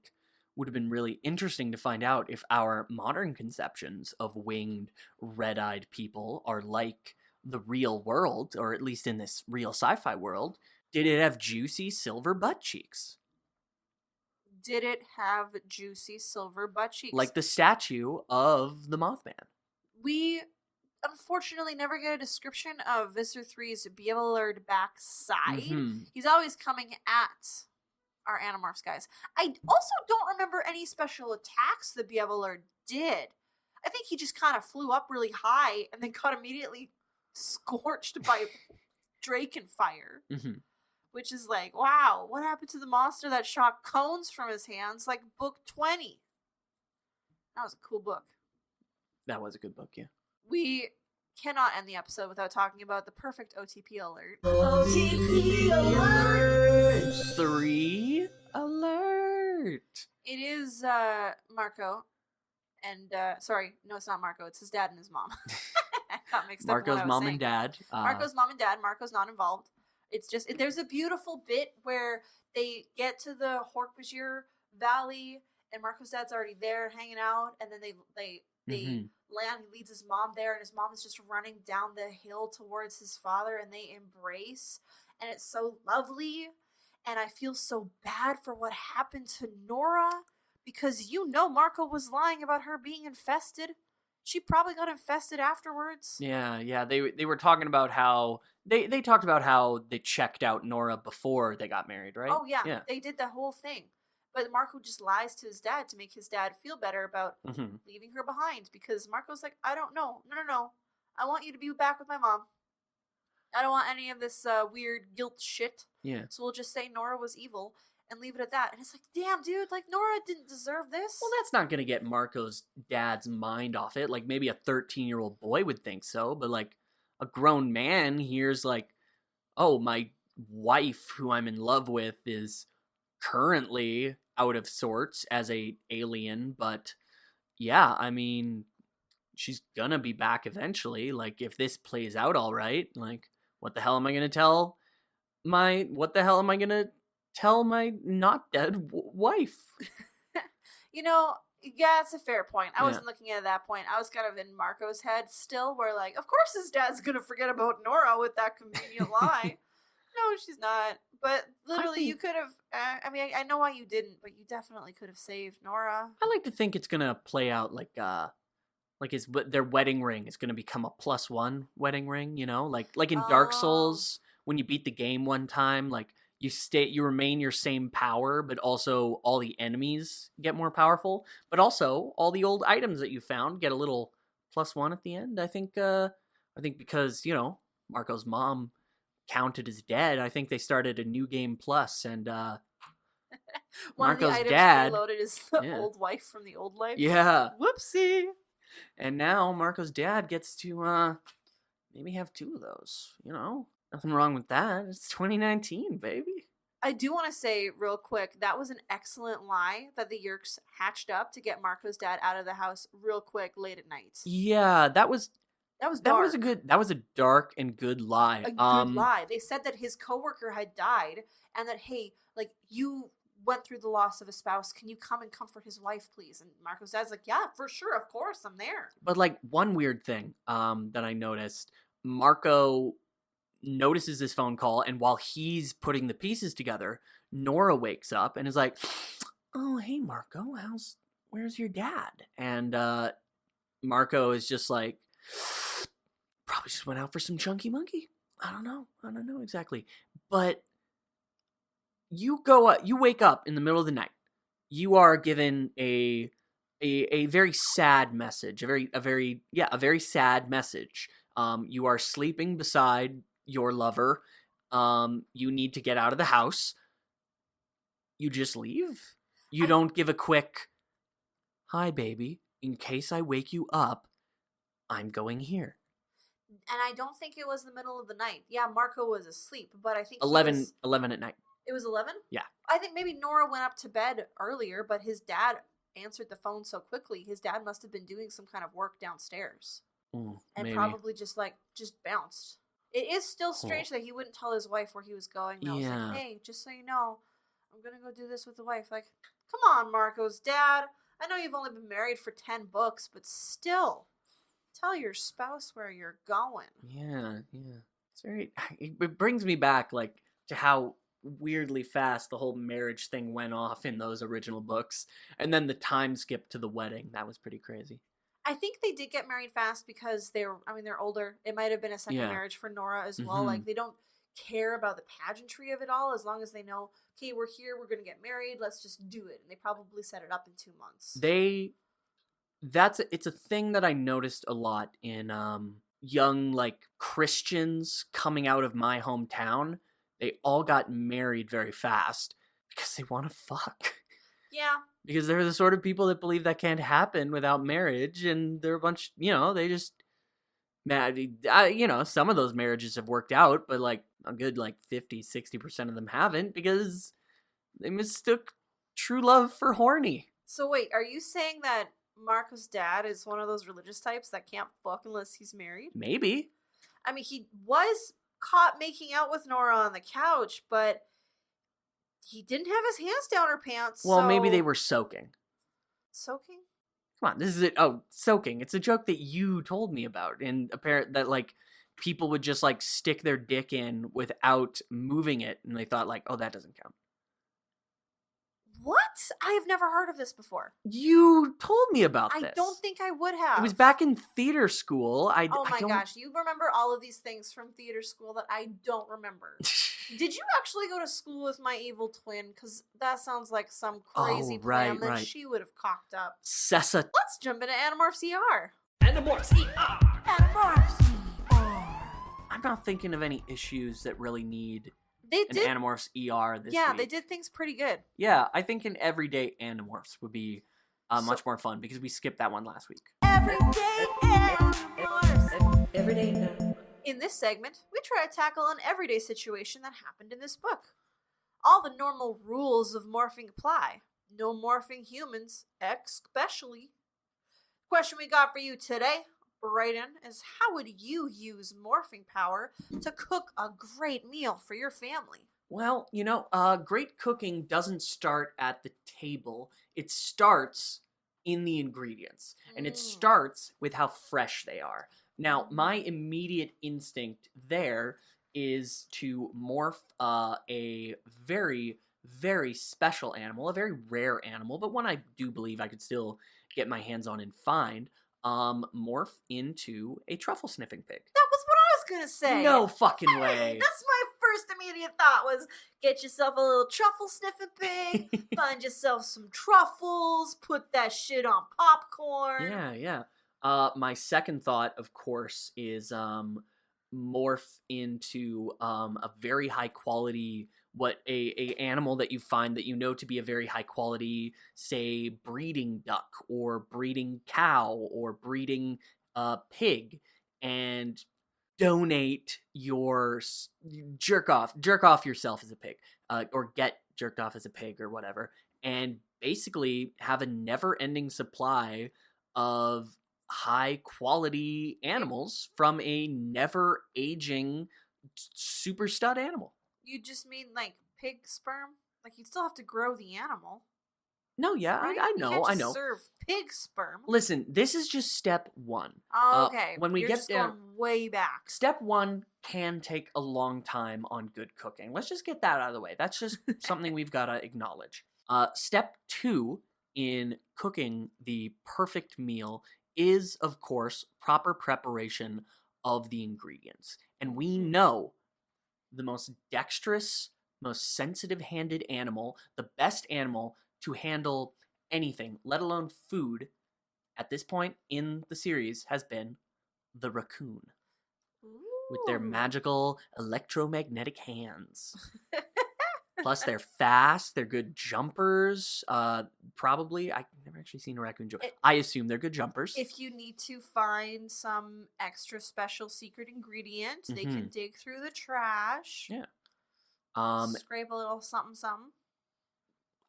would have been really interesting to find out if our modern conceptions of winged, red-eyed people are like the real world, or at least in this real sci-fi world. Did it have juicy silver butt cheeks? Did it have juicy silver butt cheeks? Like the statue of the Mothman. We unfortunately never get a description of Visser 3's Bevelard backside. He's always coming at our Animorphs guys. I also don't remember any special attacks the Bevelard did. I think he just kind of flew up really high and then got immediately scorched by Drakenfire. Which is like, wow, what happened to the monster that shot cones from his hands like book 20? That was a cool book. That was a good book, yeah. We cannot end the episode without talking about the perfect OTP alert. OTP alert! 3 alert! It is Marco. And, sorry, no, it's not Marco. It's his dad and his mom. I got mixed up. Marco's mom and dad. Marco's mom and dad. Marco's not involved. It's just, there's a beautiful bit where they get to the Dork-Bajir Valley and Marco's dad's already there hanging out, and then they land, he leads his mom there, and his mom is just running down the hill towards his father, and they embrace, and it's so lovely, and I feel so bad for what happened to Nora, because Marco was lying about her being infested. She probably got infested afterwards. Yeah. They were talking about how they talked about how they checked out Nora before they got married, right? Oh yeah. They did the whole thing. But Marco just lies to his dad to make his dad feel better about leaving her behind, because Marco's like, I don't know. No. I want you to be back with my mom. I don't want any of this weird guilt shit. Yeah. So we'll just say Nora was evil and leave it at that. And it's like, damn, dude, like, Nora didn't deserve this. Well, that's not going to get Marco's dad's mind off it. Like, maybe a 13-year-old boy would think so, but, like, a grown man hears, like, oh, my wife, who I'm in love with, is currently out of sorts as a alien, but, yeah, I mean, she's gonna be back eventually. Like, if this plays out all right, like, what the hell am I going to tell my not dead wife? Yeah, it's a fair point. I wasn't looking at that point. I was kind of in Marco's head still, where like, of course his dad's gonna forget about Nora with that convenient lie. No, she's not. But literally, you could have. I know why you didn't, but you definitely could have saved Nora. I like to think it's gonna play out like their wedding ring is gonna become a +1 wedding ring. Like in Dark Souls, when you beat the game one time, like. You remain your same power, but also all the enemies get more powerful. But also all the old items that you found get a little +1 at the end. I think because Marco's mom counted as dead. I think they started a new game plus, and Marco's dad reloaded is the old wife from the old life. Yeah, whoopsie. And now Marco's dad gets to maybe have 2 of those. Nothing wrong with that. It's 2019, baby. I do want to say real quick, that was an excellent lie that the Yeerks hatched up to get Marco's dad out of the house real quick late at night. Yeah, that was dark. That was a dark and good lie. A good lie. They said that his coworker had died, and that, hey, like, you went through the loss of a spouse. Can you come and comfort his wife, please? And Marco's dad's like, yeah, for sure, of course, I'm there. But like one weird thing that I noticed, Marco notices this phone call, and while he's putting the pieces together, Nora wakes up and is like, oh, hey, Marco, where's your dad? And Marco is just like, probably just went out for some chunky monkey. I don't know exactly. But you wake up in the middle of the night. You are given a very sad message, a very sad message. You are sleeping beside your lover. You need to get out of the house. You just leave. You don't give a quick, "Hi, baby. In case I wake you up, I'm going here." And I don't think it was the middle of the night. Yeah, Marco was asleep, but I think 11 at night. It was 11? Yeah. I think maybe Nora went up to bed earlier, but his dad answered the phone so quickly. His dad must have been doing some kind of work downstairs. And maybe. probably just bounced. It is still strange that he wouldn't tell his wife where he was going. Though. Yeah. Like, hey, just so you know, I'm going to go do this with the wife. Like, come on, Marco's dad. I know you've only been married for 10 books, but still, tell your spouse where you're going. Yeah. It's very. It brings me back, to how weirdly fast the whole marriage thing went off in those original books, and then the time skip to the wedding. That was pretty crazy. I think they did get married fast because they're older. It might have been a second marriage for Nora as well. Like, they don't care about the pageantry of it all as long as they know, okay, we're here, we're going to get married, let's just do it. And they probably set it up in 2 months. It's a thing that I noticed a lot in young, Christians coming out of my hometown. They all got married very fast because they want to fuck. Yeah. Because they're the sort of people that believe that can't happen without marriage, and they're a bunch, they just, some of those marriages have worked out, but a good 50-60% of them haven't because they mistook true love for horny. So wait, are you saying that Marco's dad is one of those religious types that can't fuck unless he's married? Maybe. I mean, he was caught making out with Nora on the couch, but he didn't have his hands down her pants. Well, maybe they were soaking. Soaking? Come on, this is it. Oh, soaking. It's a joke that you told me about, and apparent that people would just stick their dick in without moving it, and they thought oh, that doesn't count. What? I have never heard of this before. You told me about this. I don't think I would have. It was back in theater school. Oh my gosh, you remember all of these things from theater school that I don't remember. Did you actually go to school with my evil twin? Because that sounds like some crazy plan that she would have cocked up. Tessa. Let's jump into Animorphs ER. Animorphs ER. Animorphs ER. I'm not thinking of any issues that really need an Animorphs ER this week. Yeah, they did things pretty good. Yeah, I think an everyday Animorphs would be much more fun because we skipped that one last week. Everyday Animorphs. Everyday now. In this segment, we try to tackle an everyday situation that happened in this book. All the normal rules of morphing apply. No morphing humans, especially. Question we got for you today, Brayden, is how would you use morphing power to cook a great meal for your family? Well, great cooking doesn't start at the table. It starts in the ingredients, and it starts with how fresh they are. Now, my immediate instinct there is to morph a very, very special animal, a very rare animal, but one I do believe I could still get my hands on and find, morph into a truffle sniffing pig. That was what I was going to say. No fucking way. That's my first immediate thought was get yourself a little truffle sniffing pig, find yourself some truffles, put that shit on popcorn. Yeah. My second thought, of course, is morph into a very high quality, a animal that you find that you know to be a very high quality, say, breeding duck or breeding cow or breeding pig, and donate your jerk off yourself as a pig, or get jerked off as a pig or whatever, and basically have a never-ending supply of high quality animals from a never aging super stud animal. You just mean pig sperm? You'd still have to grow the animal. No, yeah, right? I know. You can't just serve pig sperm. Listen, this is just step one. Oh, okay. When we You're get just down, going way back. Step one can take a long time on good cooking. Let's just get that out of the way. That's just something we've got to acknowledge. Step two in cooking the perfect meal is, of course, proper preparation of the ingredients. And we know the most dexterous, most sensitive-handed animal, the best animal to handle anything, let alone food, at this point in the series has been the raccoon. With their Ooh. magical electromagnetic hands. Plus, they're fast. They're good jumpers. Probably, I've never actually seen a raccoon jump. I assume they're good jumpers. If you need to find some extra special secret ingredient, they can dig through the trash. Yeah. Scrape a little something, something.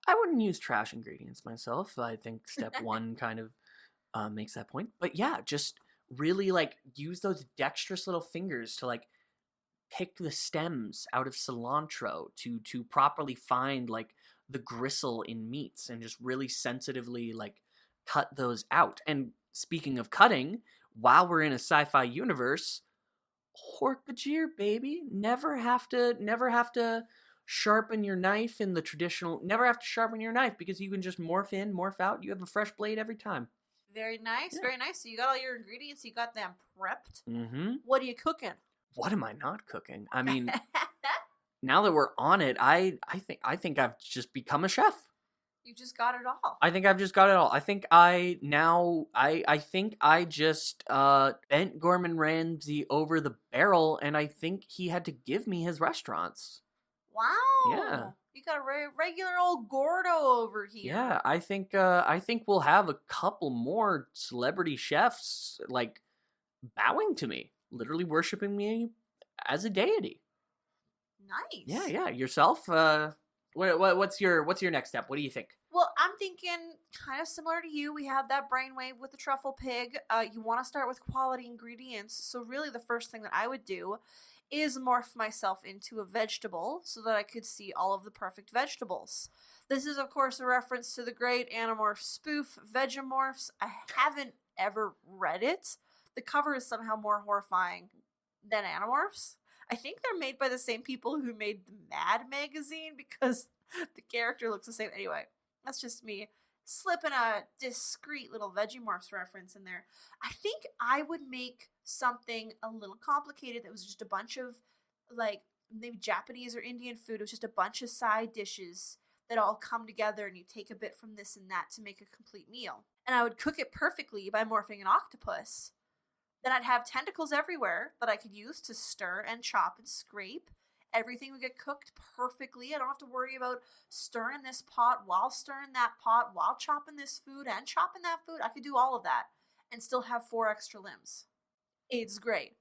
I wouldn't use trash ingredients myself. I think step one kind of makes that point. But yeah, just really like use those dexterous little fingers to like pick the stems out of cilantro to properly find like the gristle in meats and just really sensitively like cut those out. And speaking of cutting, while we're in a sci-fi universe, Dork-Bajir, baby, never have to sharpen your knife in the traditional, never have to sharpen your knife because you can just morph in, morph out. You have a fresh blade every time. Very nice, Yeah. very nice. So you got all your ingredients, you got them prepped. Mm-hmm. What are you cooking? What am I not cooking? I mean, now that we're on it, I think I've just become a chef. You just got it all. I think I've just got it all. I think I just bent Gorman Ramsay over the barrel, and I think he had to give me his restaurants. Wow. Yeah. You got a regular old Gordo over here. Yeah, I think we'll have a couple more celebrity chefs like bowing to me, literally worshiping me as a deity. Nice. Yeah. Yourself? What's your next step? What do you think? Well, I'm thinking kind of similar to you. We have that brainwave with the truffle pig. You want to start with quality ingredients. So really the first thing that I would do is morph myself into a vegetable so that I could see all of the perfect vegetables. This is, of course, a reference to the great Animorph spoof, Vegemorphs. I haven't ever read it. The cover is somehow more horrifying than Animorphs. I think they're made by the same people who made the Mad magazine because the character looks the same. Anyway, that's just me slipping a discreet little Vegemorphs reference in there. I think I would make something a little complicated that was just a bunch of, like, maybe Japanese or Indian food. It was just a bunch of side dishes that all come together and you take a bit from this and that to make a complete meal. And I would cook it perfectly by morphing an octopus. Then I'd have tentacles everywhere that I could use to stir and chop and scrape. Everything would get cooked perfectly. I don't have to worry about stirring this pot while stirring that pot, while chopping this food and chopping that food. I could do all of that and still have 4 extra limbs. It's great.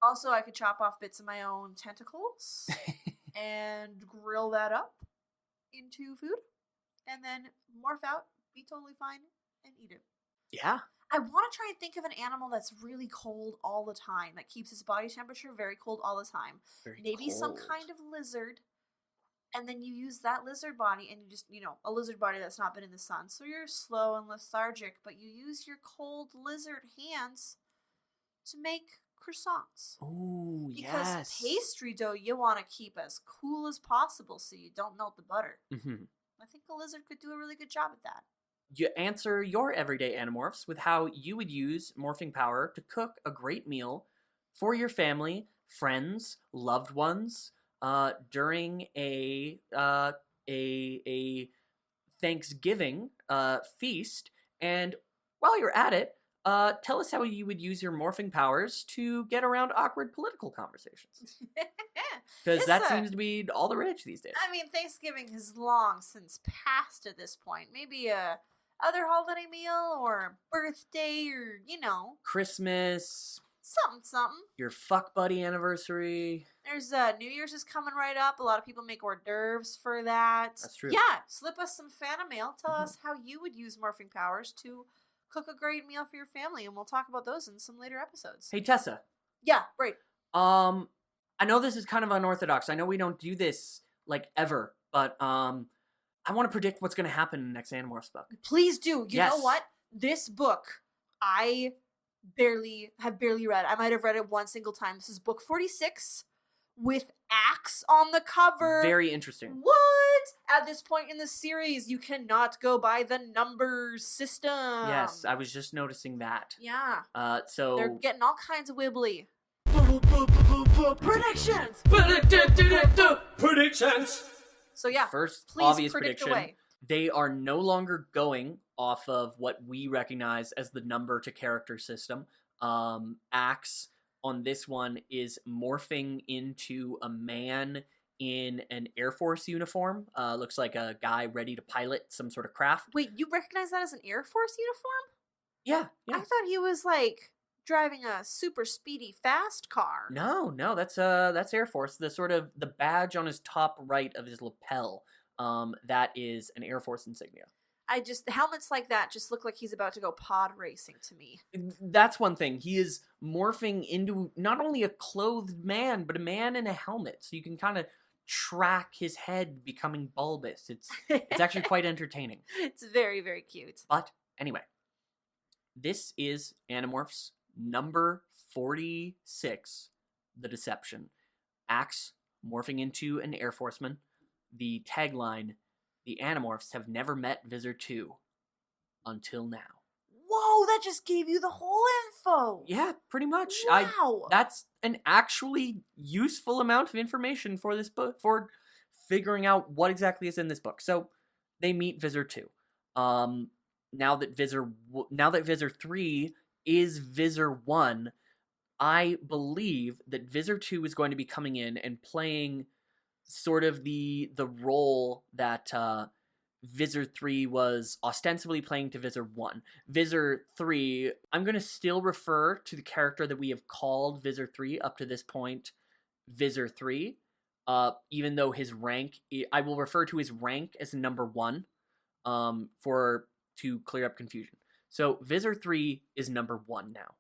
Also, I could chop off bits of my own tentacles and grill that up into food and then morph out, be totally fine, and eat it. Yeah. I want to try and think of an animal that's really cold all the time, that keeps its body temperature very cold all the time. Maybe some kind of lizard, and then you use that lizard body, and you just, a lizard body that's not been in the sun. So you're slow and lethargic, but you use your cold lizard hands to make croissants. Oh, because yes. pastry dough you want to keep as cool as possible so you don't melt the butter. Mm-hmm. I think a lizard could do a really good job at that. You answer your everyday Animorphs with how you would use morphing power to cook a great meal for your family, friends, loved ones during a Thanksgiving feast. And while you're at it, tell us how you would use your morphing powers to get around awkward political conversations. Because that seems to be all the rage these days. I mean, Thanksgiving has long since passed at this point. Maybe a other holiday meal or birthday or, Christmas. Something. Your fuck buddy anniversary. There's New Year's is coming right up. A lot of people make hors d'oeuvres for that. That's true. Yeah, slip us some fan mail. Tell us how you would use morphing powers to cook a great meal for your family, and we'll talk about those in some later episodes. Hey, Tessa. Yeah, right. I know this is kind of unorthodox. I know we don't do this, ever, but, I want to predict what's going to happen in the next Animorphs book. Please do. You Yes. know what? This book, I have barely read. I might have read it one single time. This is book 46, with axe on the cover. Very interesting. What? At this point in the series, you cannot go by the numbers system. Yes, I was just noticing that. Yeah. So They're getting all kinds of wibbly. Predictions! Predictions! So yeah, First please obvious predict prediction. away. They are no longer going off of what we recognize as the number to character system. Axe on this one is morphing into a man in an Air Force uniform. Looks like a guy ready to pilot some sort of craft. Wait, you recognize that as an Air Force uniform? Yeah. I thought he was like driving a super speedy fast car. No, that's Air Force. The badge on his top right of his lapel. That is an Air Force insignia. Helmets like that just look like he's about to go pod racing to me. That's one thing. He is morphing into not only a clothed man, but a man in a helmet. So you can kind of track his head becoming bulbous. It's actually quite entertaining. It's very, very cute. But anyway, this is Animorphs number 46, The Deception. Axe morphing into an Air Forceman. The tagline, the Animorphs have never met Visor 2 until now. Whoa, that just gave you the whole info. Yeah, pretty much. Wow. That's an actually useful amount of information for this book, for figuring out what exactly is in this book. So they meet Visor 2. Now that Visor 3 is Visor 1, I believe that Visor 2 is going to be coming in and playing sort of the role that Visor 3 was ostensibly playing to Visor 1. Visor 3, I'm going to still refer to the character that we have called Visor 3 up to this point, Visor 3, even though his rank, I will refer to his rank as number 1 to clear up confusion. So Visor 3 is number 1 now.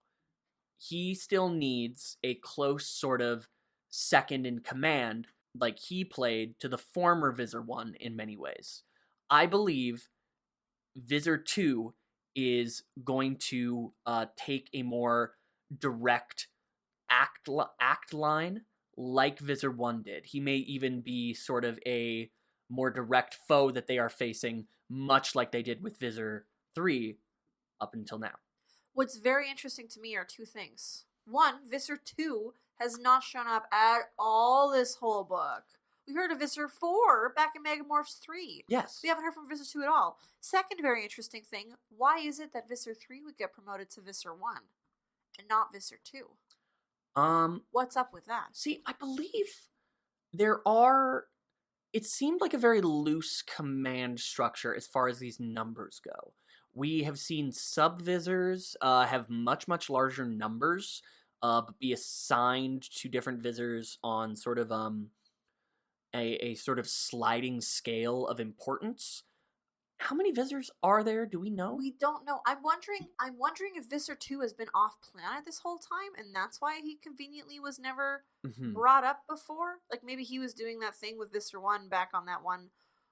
He still needs a close sort of second in command, like he played to the former Visor 1 in many ways. I believe Visor 2 is going to take a more direct act line like Visor 1 did. He may even be sort of a more direct foe that they are facing, much like they did with Visor 3 up until now. What's very interesting to me are two things. One, Visor 2 has not shown up at all this whole book. We heard of Visor 4 back in Megamorphs 3. Yes. We haven't heard from Visor 2 at all. Second very interesting thing, why is it that Visor 3 would get promoted to Visor 1 and not Visor 2? What's up with that? See, I believe it seemed like a very loose command structure as far as these numbers go. We have seen sub-visors have much, much larger numbers, but be assigned to different visors on sort of a sort of sliding scale of importance. How many visors are there? Do we know? We don't know. I'm wondering if Visor 2 has been off planet this whole time, and that's why he conveniently was never brought up before. Like maybe he was doing that thing with Visor 1 back on that one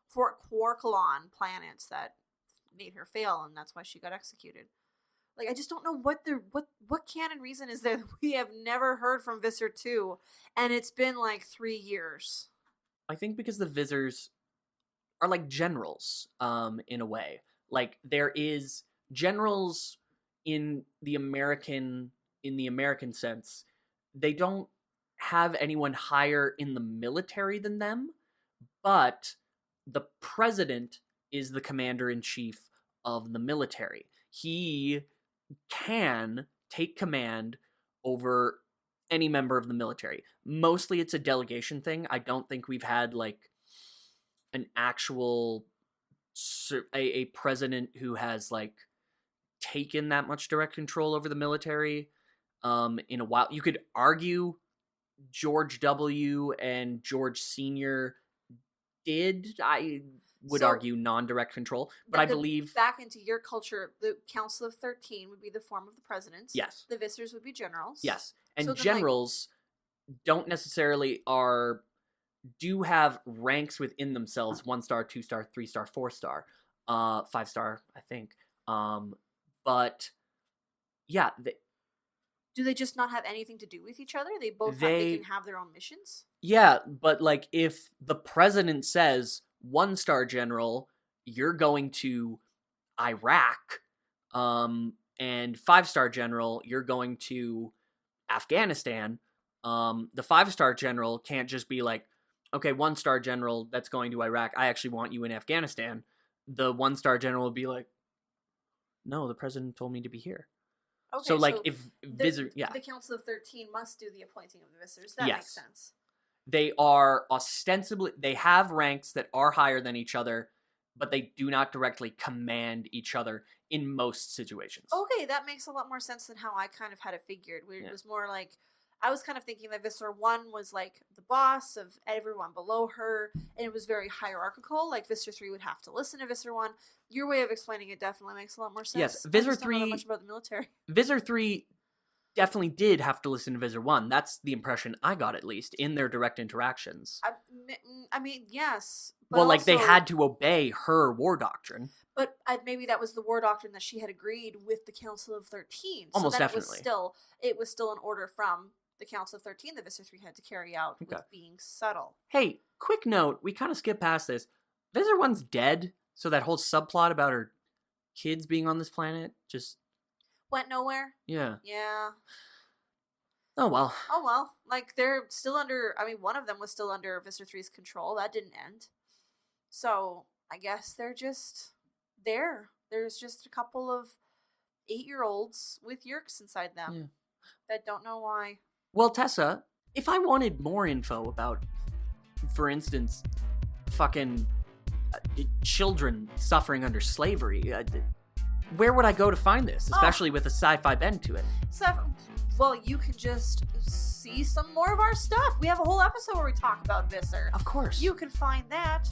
Fort Quarkalon planet that made her fail, and that's why she got executed. Like I just don't know what canon reason is there that we have never heard from Visor 2, and it's been like 3 years. I think because the visors are like generals, in a way. Like there is generals in the American sense. They don't have anyone higher in the military than them, but the president is the commander-in-chief of the military. He can take command over any member of the military. Mostly it's a delegation thing. I don't think we've had like an actual a president who has like taken that much direct control over the military in a while. You could argue George W. and George Sr. did. I would argue non-direct control, but I believe back into your culture, the Council of 13 would be the form of the presidents. Yes. The visors would be generals. Yes. And so generals don't necessarily do have ranks within themselves: 1-star, 2-star, 3-star, 4-star, 5-star, I think. But yeah, Do they just not have anything to do with each other? They both They- they can have their own missions? Yeah, but like if the president says 1-star general, you're going to Iraq, and 5-star general, you're going to Afghanistan, the 5-star general can't just be like, okay, 1-star general that's going to Iraq, I actually want you in Afghanistan. The 1-star general will be like, no, the president told me to be here. Okay, So like if Visor, the Council of 13 must do the appointing of the visitors. That Yes. makes sense. they are ostensibly, they have ranks that are higher than each other, but they do not directly command each other in most situations. Okay, that makes a lot more sense than how I kind of had it figured. Where Yeah. it was more like, I was kind of thinking that Visser 1 was like the boss of everyone below her, and it was very hierarchical. Like Visser 3 would have to listen to Visser 1. Your way of explaining it definitely makes a lot more sense. Yes, I Visser just don't know that 3 much about the military. Visor 3 definitely did have to listen to Visor 1. That's the impression I got, at least, in their direct interactions. I mean, yes. But Well, like, they also- had to obey her war doctrine. But maybe that was the war doctrine that she had agreed with the Council of 13. Almost so then definitely. It was still an order from the Council of 13 that Visser 3 had to carry out Okay. with being subtle. Hey, quick note, we kind of skipped past this. Visor 1's dead, so that whole subplot about her kids being on this planet, just, Went nowhere? yeah. Yeah. Oh, well. Oh well. Like, they're still under, I mean, one of them was still under Visser 3's control. That didn't end. So, I guess they're just there. There's just a couple of 8-year-olds with yerks inside them Yeah. that don't know why. Well, Tessa, if I wanted more info about, for instance, fucking children suffering under slavery, where would I go to find this? Especially with a sci-fi bend to it. So, well, you can just see some more of our stuff. We have a whole episode where we talk about Visser. Of course. You can find that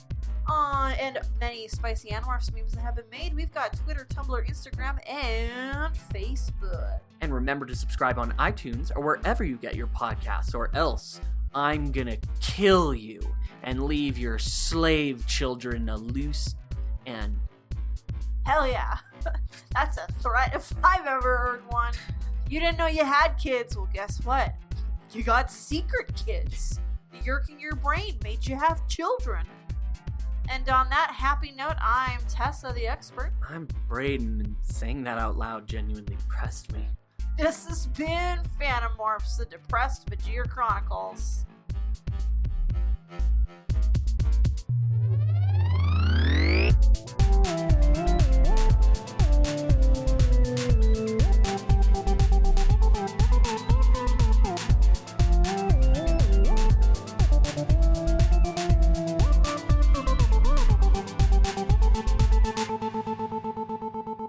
and many spicy Animorphs memes that have been made. We've got Twitter, Tumblr, Instagram, and Facebook. And remember to subscribe on iTunes or wherever you get your podcasts, or else I'm gonna kill you and leave your slave children loose and... Hell yeah. That's a threat if I've ever heard one. You didn't know you had kids. Well, guess what? You got secret kids. The yerk in your brain made you have children. And on that happy note, I'm Tessa the expert. I'm Brayden, and saying that out loud genuinely pressed me. This has been Phantomorphs, the Depressed Bajir Chronicles.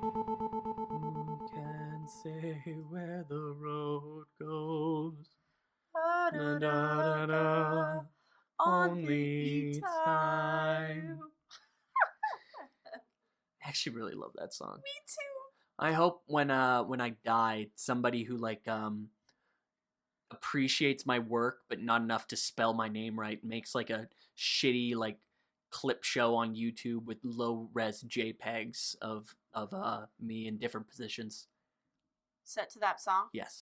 Who can say where the road goes? Da-da-da-da. Only time. I actually really love that song. Me too. I hope when I die, somebody who like appreciates my work but not enough to spell my name right makes like a shitty like clip show on YouTube with low res JPEGs of me in different positions. Set to that song. Yes.